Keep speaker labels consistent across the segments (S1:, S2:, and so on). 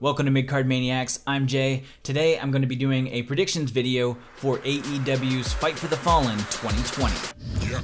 S1: Welcome to Midcard Maniacs, I'm Jay. Today I'm going to be doing a predictions video for AEW's Fight for the Fallen 2020. Yep.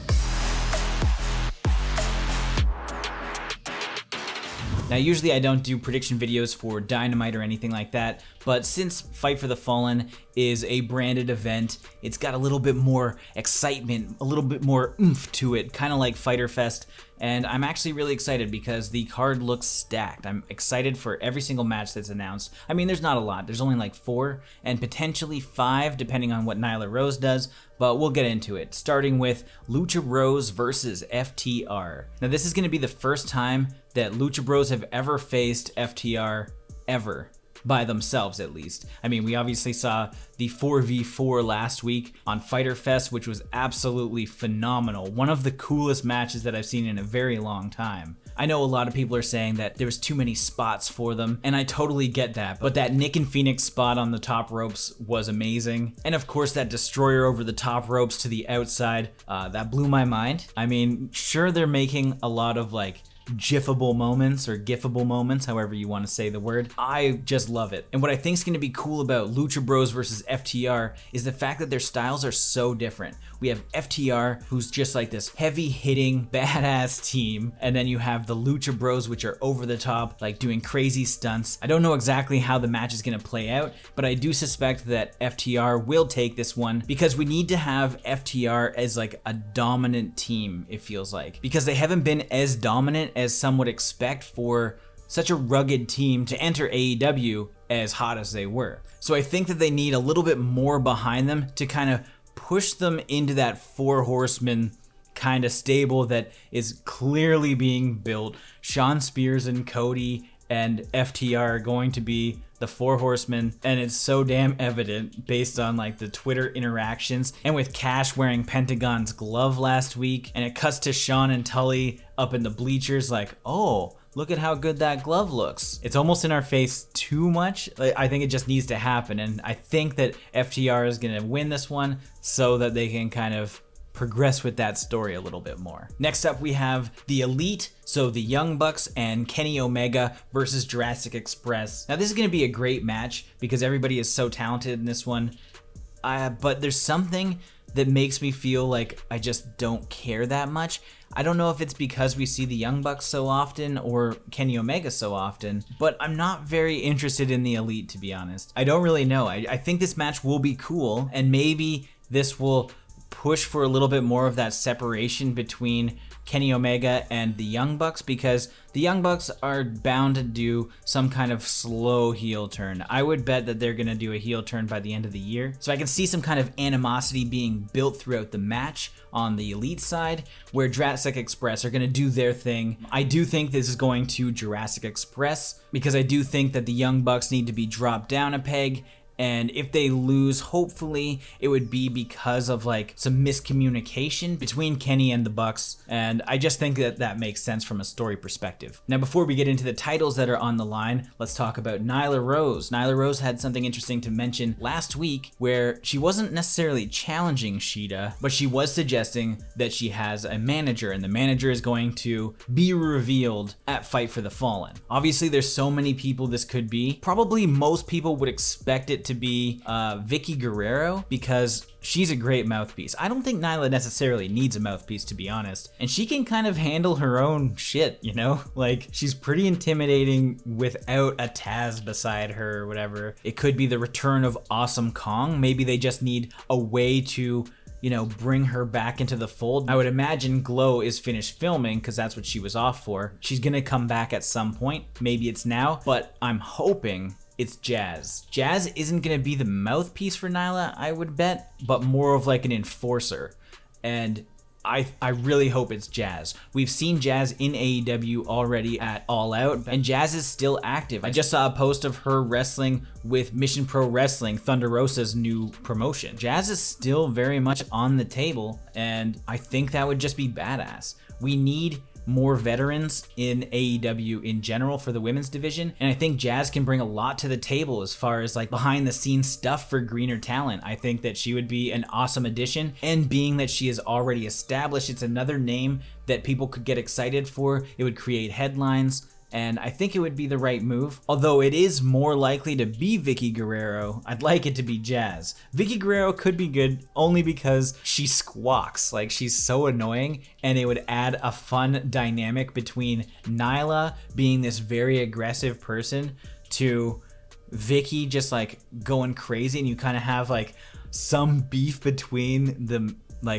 S1: Now usually I don't do prediction videos for Dynamite or anything like that, but since Fight for the Fallen is a branded event, it's got a little bit more excitement, a little bit more oomph to it, kind of like Fyter Fest, and I'm actually really excited because the card looks stacked. I'm excited for every single match that's announced. I mean, there's not a lot, there's only like 4 and potentially 5 depending on what Nyla Rose does, but we'll get into it, starting with Lucha Bros versus FTR. Now this is going to be the first time that Lucha Bros have ever faced FTR ever, by themselves at least. I mean, we obviously saw the 4v4 last week on Fyter Fest, which was absolutely phenomenal. One of the coolest matches that I've seen in a very long time. I know a lot of people are saying that there was too many spots for them, and I totally get that, but that Nick and Phoenix spot on the top ropes was amazing. And of course that destroyer over the top ropes to the outside, that blew my mind. I mean, sure, they're making a lot of like gifable moments or gifable moments, however you want to say the word. I just love it. And what I think is going to be cool about Lucha Bros versus FTR is the fact that their styles are so different. We have FTR, who's just like this heavy hitting badass team, and then you have the Lucha Bros, which are over the top, like doing crazy stunts. I don't know exactly how the match is going to play out, but I do suspect that FTR will take this one because we need to have FTR as like a dominant team, it feels like, because they haven't been as dominant as some would expect for such a rugged team to enter AEW as hot as they were. So I think that they need a little bit more behind them to kind of push them into that 4 horsemen kind of stable that is clearly being built. Shawn Spears and Cody and FTR are going to be the 4 horsemen, and it's so damn evident based on like the Twitter interactions, and with Cash wearing Pentagon's glove last week, and it cuts to Shawn and Tully up in the bleachers like, oh, look at how good that glove looks. It's almost in our face too much. I think it just needs to happen, and I think that FTR is gonna win this one so that they can kind of progress with that story a little bit more. Next up we have the Elite, so the Young Bucks and Kenny Omega versus Jurassic Express. Now this is going to be a great match because everybody is so talented in this one, but there's something that makes me feel like I just don't care that much. I don't know if it's because we see the Young Bucks so often or Kenny Omega so often, but I'm not very interested in the Elite, to be honest. I don't really know. I think this match will be cool, and maybe this will push for a little bit more of that separation between Kenny Omega and the Young Bucks, because the Young Bucks are bound to do some kind of slow heel turn. I would bet that they're gonna do a heel turn by the end of the year. So I can see some kind of animosity being built throughout the match on the Elite side, where Jurassic Express are gonna do their thing. I do think this is going to Jurassic Express because I do think that the Young Bucks need to be dropped down a peg. And if they lose, hopefully it would be because of like some miscommunication between Kenny and the Bucks, and I just think that that makes sense from a story perspective. Now before we get into the titles that are on the line, let's talk about Nyla Rose. Nyla Rose had something interesting to mention last week where she wasn't necessarily challenging Shida, but she was suggesting that she has a manager, and the manager is going to be revealed at Fight for the Fallen. Obviously there's so many people this could be. Probably most people would expect it to be Vicky Guerrero because she's a great mouthpiece. I don't think Nyla necessarily needs a mouthpiece, to be honest, and she can kind of handle her own shit, you know? Like, she's pretty intimidating without a Taz beside her or whatever. It could be the return of Awesome Kong. Maybe they just need a way to, you know, bring her back into the fold. I would imagine Glow is finished filming because that's what she was off for. She's gonna come back at some point. Maybe it's now, but I'm hoping it's Jazz. Jazz isn't gonna be the mouthpiece for Nyla, I would bet, but more of like an enforcer. And I really hope it's Jazz. We've seen Jazz in AEW already at All Out, and Jazz is still active. I just saw a post of her wrestling with Mission Pro Wrestling, Thunder Rosa's new promotion. Jazz is still very much on the table, and I think that would just be badass. We need more veterans in AEW in general for the women's division, and I think Jazz can bring a lot to the table as far as like behind the scenes stuff for greener talent. I think that she would be an awesome addition, and being that she is already established, it's another name that people could get excited for. It would create headlines, and I think it would be the right move. Although it is more likely to be Vicky Guerrero, I'd like it to be Jazz. Vicky Guerrero could be good only because she squawks, like she's so annoying, and it would add a fun dynamic between Nyla being this very aggressive person to Vicky just like going crazy, and you kind of have like some beef between the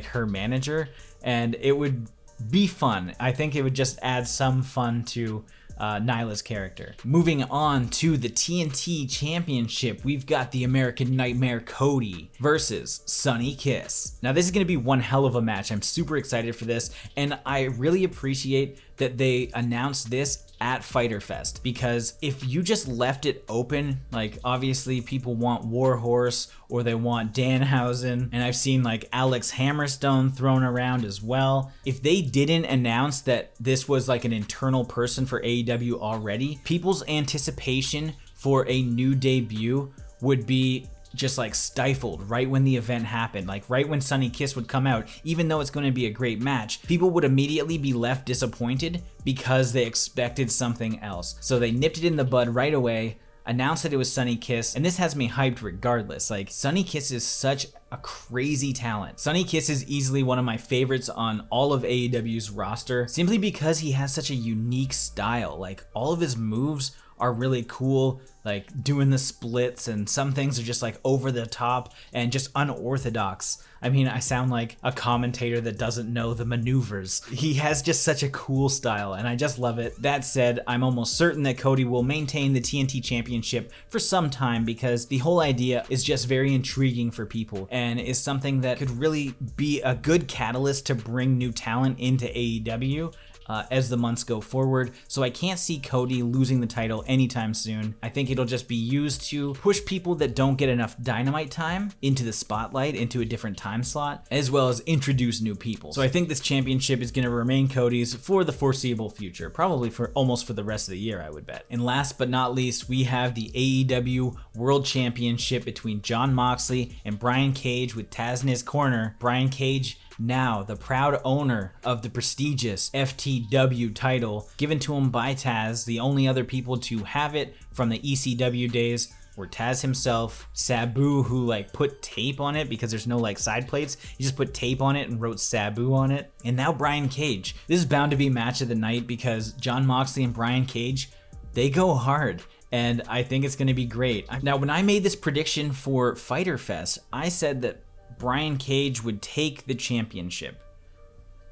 S1: her manager, and it would be fun. I think it would just add some fun to Nyla's character. Moving on to the TNT Championship, we've got the American Nightmare Cody versus Sonny Kiss. Now this is going to be one hell of a match. I'm super excited for this, and I really appreciate that they announced this at Fyter Fest, because if you just left it open, like obviously people want Warhorse or they want Danhausen, and I've seen like Alex Hammerstone thrown around as well. If they didn't announce that this was like an internal person for AEW already, people's anticipation for a new debut would be just like stifled right when the event happened. Like right when Sonny Kiss would come out, even though it's going to be a great match, people would immediately be left disappointed because they expected something else. So they nipped it in the bud right away, announced that it was Sonny Kiss, and this has me hyped regardless. Like Sonny Kiss is such a crazy talent. Sonny Kiss is easily one of my favorites on all of AEW's roster, simply because he has such a unique style. Like all of his moves are really cool, like doing the splits, and some things are just like over the top and just unorthodox. I mean, I sound like a commentator that doesn't know the maneuvers. He has just such a cool style, and I just love it. That said, I'm almost certain that Cody will maintain the TNT Championship for some time, because the whole idea is just very intriguing for people and is something that could really be a good catalyst to bring new talent into AEW. As the months go forward. So I can't see Cody losing the title anytime soon. I think it'll just be used to push people that don't get enough Dynamite time into the spotlight, into a different time slot, as well as introduce new people. So I think this championship is going to remain Cody's for the foreseeable future, probably for almost for the rest of the year, I would bet. And last but not least, we have the AEW World Championship between Jon Moxley and Brian Cage, with Taz in his corner. Brian Cage, now the proud owner of the prestigious FTW title, given to him by Taz. The only other people to have it from the ECW days were Taz himself, Sabu, who like put tape on it because there's no like side plates. He just put tape on it and wrote Sabu on it. And now Brian Cage. This is bound to be match of the night, because Jon Moxley and Brian Cage, they go hard, and I think it's going to be great. Now, when I made this prediction for Fyter Fest, I said that Brian Cage would take the championship.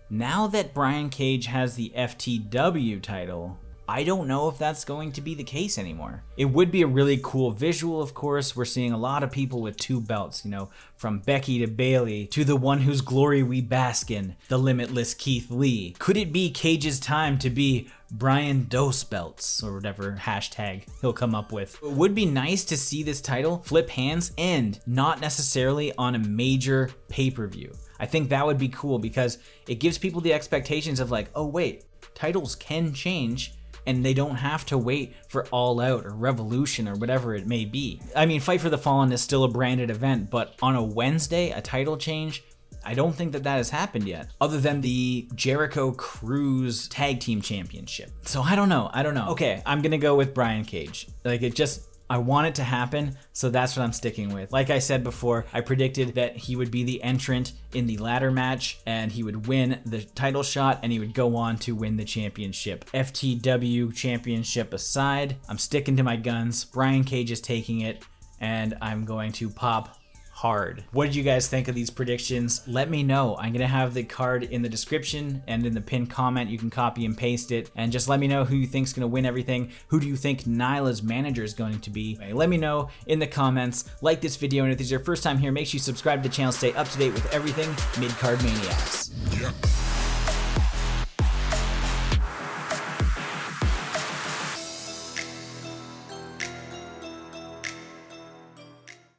S1: Now that Brian Cage has the FTW title, I don't know if that's going to be the case anymore. It would be a really cool visual, of course. We're seeing a lot of people with two belts, you know, from Becky to Bayley to the one whose glory we bask in, the limitless Keith Lee. Could it be Cage's time to be Brian Dos Belts, or whatever hashtag he'll come up with? It would be nice to see this title flip hands, and not necessarily on a major pay-per-view. I think that would be cool, because it gives people the expectations of like, oh wait, titles can change, and they don't have to wait for All Out or Revolution or whatever it may be. I mean, Fight for the Fallen is still a branded event, but on a Wednesday, a title change, I don't think that has happened yet, other than the Jericho Cruise Tag Team Championship. So I don't know. Okay, I'm gonna go with Brian Cage. I want it to happen, so that's what I'm sticking with. Like I said before, I predicted that he would be the entrant in the ladder match, and he would win the title shot, and he would go on to win the championship. FTW championship aside, I'm sticking to my guns. Brian Cage is taking it, and I'm going to pop hard. What did you guys think of these predictions? Let me know. I'm gonna have the card in the description and in the pinned comment. You can copy and paste it, and just let me know who you think's gonna win everything. Who do you think Nyla's manager is going to be? Let me know in the comments. Like this video, and if this is your first time here, make sure you subscribe to the channel, stay up to date with everything Midcard Maniacs.